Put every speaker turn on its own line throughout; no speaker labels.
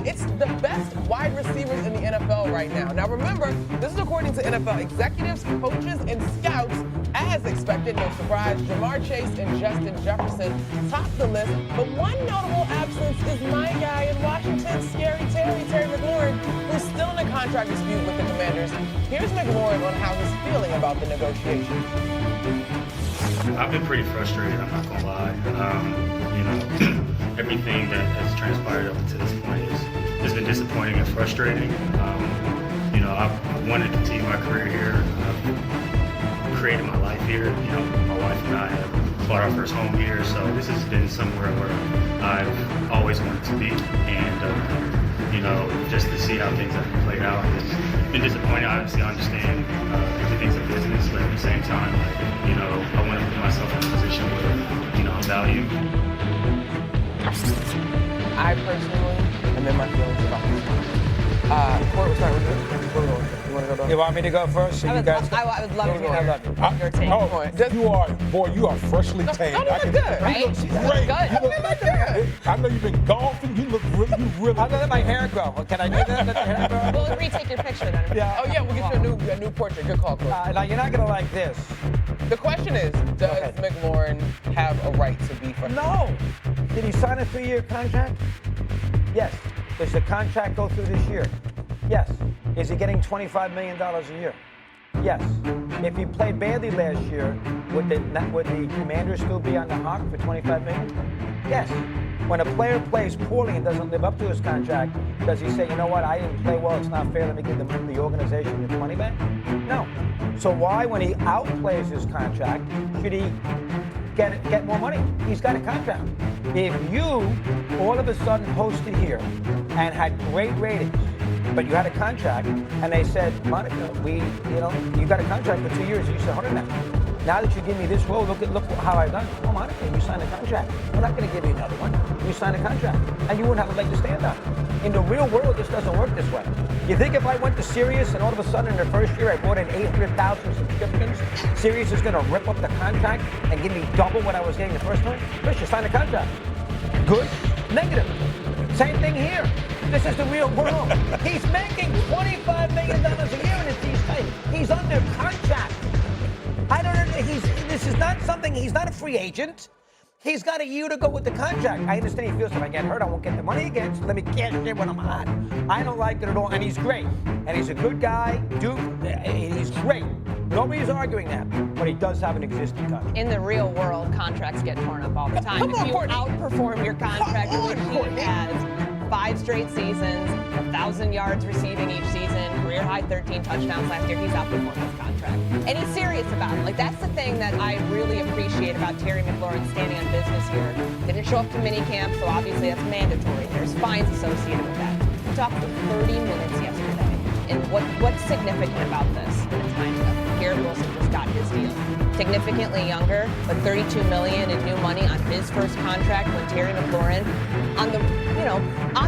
It's the best wide receivers in the NFL right now. Now remember, this is according to NFL executives, coaches, and scouts. As expected, no surprise, Jamar Chase and Justin Jefferson top the list. But one notable absence is my guy in Washington, Scary Terry McLaurin, who's still in a contract dispute with the Commanders. Here's McLaurin on how he's feeling about the negotiations.
I've been pretty frustrated, I'm not gonna lie. Everything that has transpired up to this point has been disappointing and frustrating. I wanted to continue my career here. I've created my life here. My wife and I have bought our first home here, so this has been somewhere where I've always wanted to be. And just to see how things have played out has been disappointing. Obviously, I understand everything's a business, but at the same time, I want to put myself in a position where, I'm valued.
I personally am in my feelings about this. Court, we'll start with you. You want to go?
You want me to go first? So
I would love to.
I love you.
Your take.
You are freshly tanned.
You look good,
right?
You look great.
Good.
You look good. I know you've been golfing. You look really.
I'm gonna let my hair grow. Can I do that? Let the hair grow?
We'll retake your picture then.
Yeah.
Oh yeah, we'll get you a new portrait. Good call, Court.
Now you're not gonna like this.
The question is, does McLaurin have a right to be for?
No. Did he sign a 3-year contract? Yes. Does the contract go through this year? Yes. Is he getting $25 million a year? Yes. If he played badly last year, would the Commanders still be on the hawk for $25 million? Yes. When a player plays poorly and doesn't live up to his contract, does he say, you know what, I didn't play well, it's not fair, let me give the organization its money back? No. So why, when he outplays his contract, should he get more money? He's got a contract. If you all of a sudden hosted here and had great ratings, but you had a contract, and they said, Monica, you got a contract for 2 years, you said 100 now. Now that you give me this role, look how I've done. Oh, Monica, you signed a contract. We're not going to give you another one. You signed a contract, and you wouldn't have a leg to stand on. In the real world, this doesn't work this way. You think if I went to Sirius and all of a sudden in the first year I brought in 800,000 subscriptions, Sirius is going to rip up the contract and give me double what I was getting the first time? Chris, you signed a contract. Good, negative. Same thing here. This is the real world. He's making $25 million a year in his state. He's under contract. I don't know. This is not something. He's not a free agent. He's got a year to go with the contract. I understand he feels if I get hurt, I won't get the money again. So let me cash in when I'm hot. I don't like it at all. And he's great. And he's a good guy. Dude, he's great. Nobody's arguing that. But he does have an existing contract.
In the real world, contracts get torn up all the time.
Come on,
if you
Courtney.
outperform your contract, which he has 5 straight seasons, 1,000 yards receiving each season, career high 13 touchdowns last year, he's outperformed his contract. And he's serious about it. Like, that's the thing that I really appreciate about Terry McLaurin standing on business here. Didn't show up to minicamp, so obviously that's mandatory. There's fines associated with that. We talked for 30 minutes yesterday. And what's significant about this? It's kind of Garrett Wilson just got his deal. Significantly younger, but $32 million in new money on his first contract when Terry McLaurin on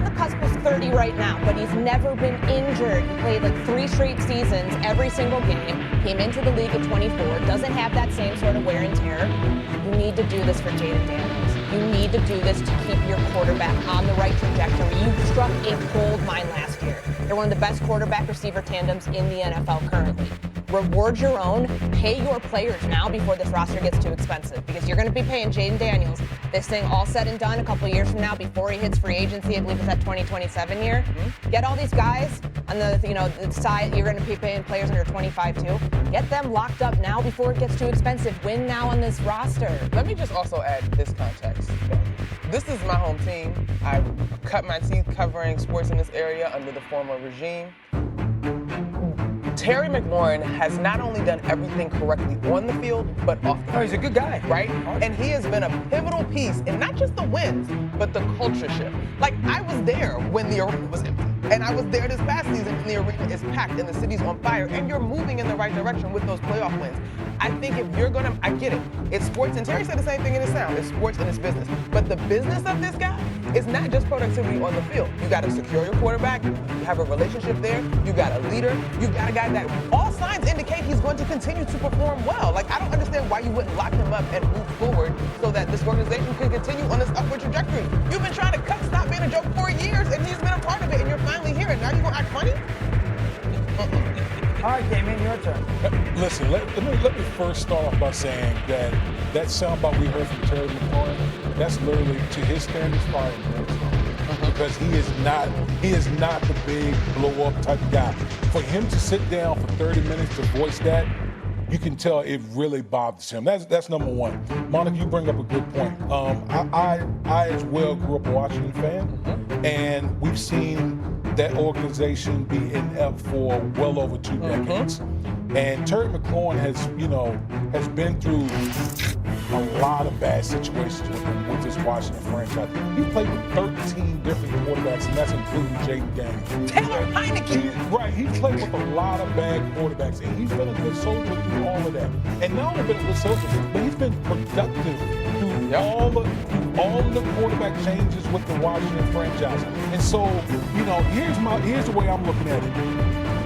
the cusp of 30 right now, but he's never been injured. He played like 3 straight seasons, every single game, came into the league at 24, doesn't have that same sort of wear and tear. You need to do this for Jayden Daniels. You need to do this to keep your quarterback on the right trajectory. You struck a gold mine last year. They're one of the best quarterback-receiver tandems in the NFL currently. Reward your own, pay your players now before this roster gets too expensive, because you're going to be paying Jayden Daniels this thing all said and done a couple years from now before he hits free agency. I believe it's that 2027 year. Get all these guys on the side. You're going to be paying players under 25 too. Get them locked up now before it gets too expensive. Win now on this roster.
Let me just also add this context. This is my home team. I cut my teeth covering sports in this area under the former regime. Terry McLaurin has not only done everything correctly on the field, but off the field.
He's a good guy.
Right? And he has been a pivotal piece in not just the wins, but the culture shift. Like, I was there when the arena was empty. And I was there this past season when the arena is packed and the city's on fire, and you're moving in the right direction with those playoff wins. I think if you're gonna, I get it. It's sports, and Terry said the same thing in his sound. It's sports and it's business. But the business of this guy is not just productivity on the field. You gotta secure your quarterback, you have a relationship there, you got a leader, you got a guy that all signs indicate he's going to continue to perform well. Like, I don't understand why you wouldn't lock him up and move forward so that this organization can continue on this upward trajectory. You've been trying to stop being a joke for years, and he's been a part
right, Damien, your turn.
Listen, let me first start off by saying that soundbite we heard from Terry McLaurin, that's literally, to his standards, fire and brimstone. Because he is not the big blow up type of guy. For him to sit down for 30 minutes to voice that, you can tell it really bothers him. That's number one. Monica, you bring up a good point. I as well grew up a Washington fan, and we've seen that organization be inept for well over 2 decades. And Terry McLaurin has been through a lot of bad situations with this Washington franchise. He played with 13 different quarterbacks, and that's including Jayden Daniels.
Taylor Heineke.
Right, he played with a lot of bad quarterbacks, and he's been a good soldier through all of that. And not only been a good soldier, but he's been productive through all of the quarterback changes with the Washington franchise. And so, here's the way I'm looking at it.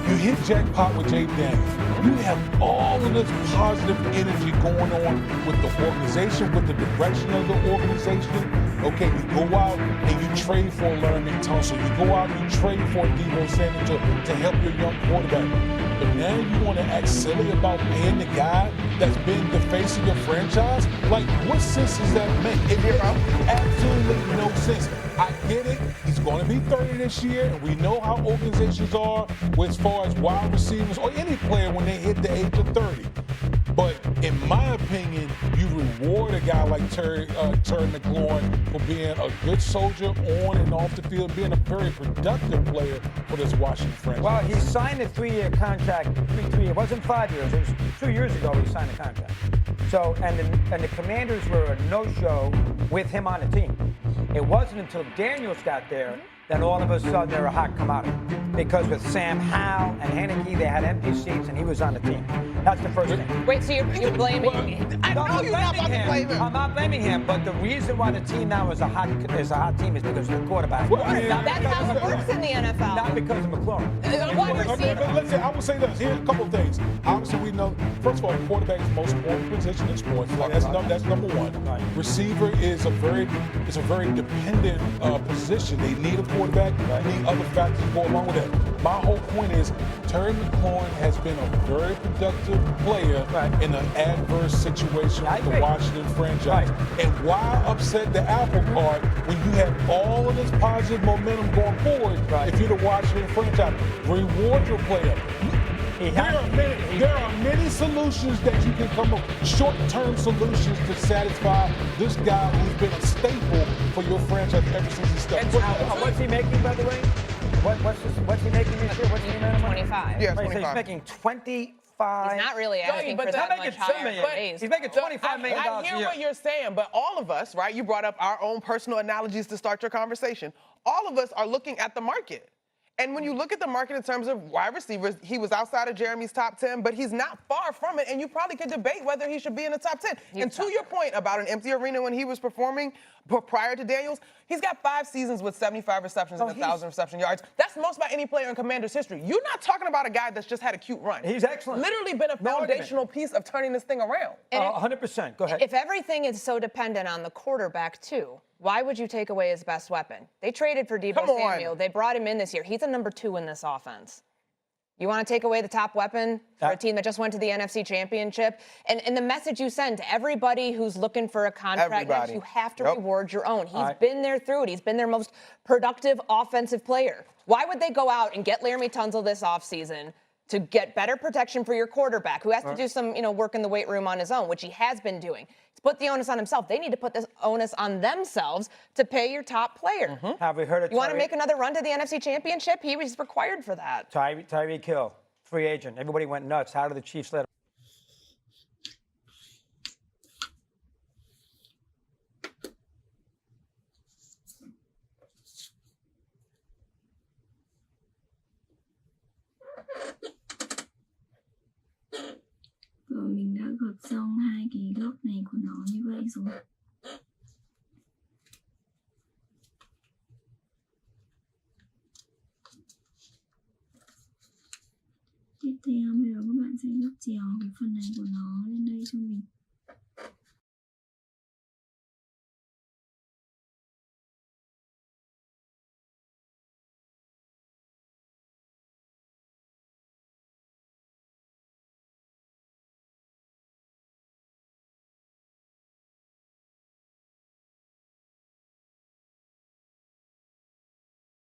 You hit jackpot with Jayden Daniels. You have all of this positive energy going on with the organization, with the direction of the organization. Okay, you go out and you trade for Laramie Tunsil. You go out and you trade for Deebo Samuel to help your young quarterback. But now you want to act silly about paying the guy that's been the face of your franchise? Like, what sense does that make? It makes absolutely no sense. I get it. He's going to be 30 this year, and we know how organizations are as far as wide receivers or any player when they hit the age of 30. But in my opinion, you reward a guy like Terry McLaurin for being a good soldier on and off the field, being a very productive player for this Washington franchise.
Well, he signed a 3-year contract. It wasn't 5 years. It was 2 years ago he signed a contract. So, and the Commanders were a no-show with him on the team. It wasn't until Daniels got there that all of a sudden they were a hot commodity. Because with Sam Howell and Heineke, they had empty seats and he was on the team. That's the first thing.
Wait, so you're blaming me?
I know you're not about to blame him.
I'm not blaming him, but the reason why the team now is a hot team is because of the quarterback.
That's how it works in the NFL.
Not because of McLaurin.
Wide receiver.
Listen, I will say this. Here's a couple of things. Obviously, we know, first of all, quarterback is the most important position in sports. That's number one.
Right.
Receiver is a very dependent position. They need a quarterback. They need other factors to go along with that. My whole point is Terry McLaurin has been a very productive player in an adverse situation with the Washington franchise. And why upset the apple cart when you have all of this positive momentum going forward if you're the Washington franchise? Reward your player. There are many solutions that you can come up with, short-term solutions to satisfy this guy who's been a staple for your franchise ever since he started.
What's he making, by the way? What's he making this year? What's he making?
25.
Yeah,
So
25.
he's making 25.
He's not really asking for that much higher raise.
He's making $25 million
I
a
hear
year.
what you're saying, but all of us, right? You brought up our own personal analogies to start your conversation. All of us are looking at the market. And when you look at the market in terms of wide receivers, he was outside of Jeremy's top 10, but he's not far from it. And you probably could debate whether he should be in the top 10. And to your point about an empty arena when he was performing prior to Daniels, he's got 5 seasons with 75 receptions and 1,000 reception yards. That's most by any player in Commanders history. You're not talking about a guy that's just had a cute run.
He's excellent.
Literally been a foundational piece of turning this thing around.
100%. Go ahead.
If everything is so dependent on the quarterback, too, why would you take away his best weapon? They traded for Deebo Samuel. They brought him in this year. He's a number 2 in this offense. You want to take away the top weapon for a team that just went to the NFC Championship? And the message you send to everybody who's looking for a contract next, you have to reward your own. He's been there through it. He's been their most productive offensive player. Why would they go out and get Laramie Tunsil this offseason to get better protection for your quarterback, who has to do some, work in the weight room on his own, which he has been doing? To put the onus on himself. They need to put this onus on themselves to pay your top player.
Have we heard of
You want to make another run to the NFC Championship? He was required for that.
Tyreek Hill, free agent. Everybody went nuts. How did the Chiefs let him?
Mình đã gộp xong 2 cái gốc này của nó như vậy rồi. Tiếp theo bây giờ các bạn sẽ gấp chéo cái phần này của nó lên đây cho mình.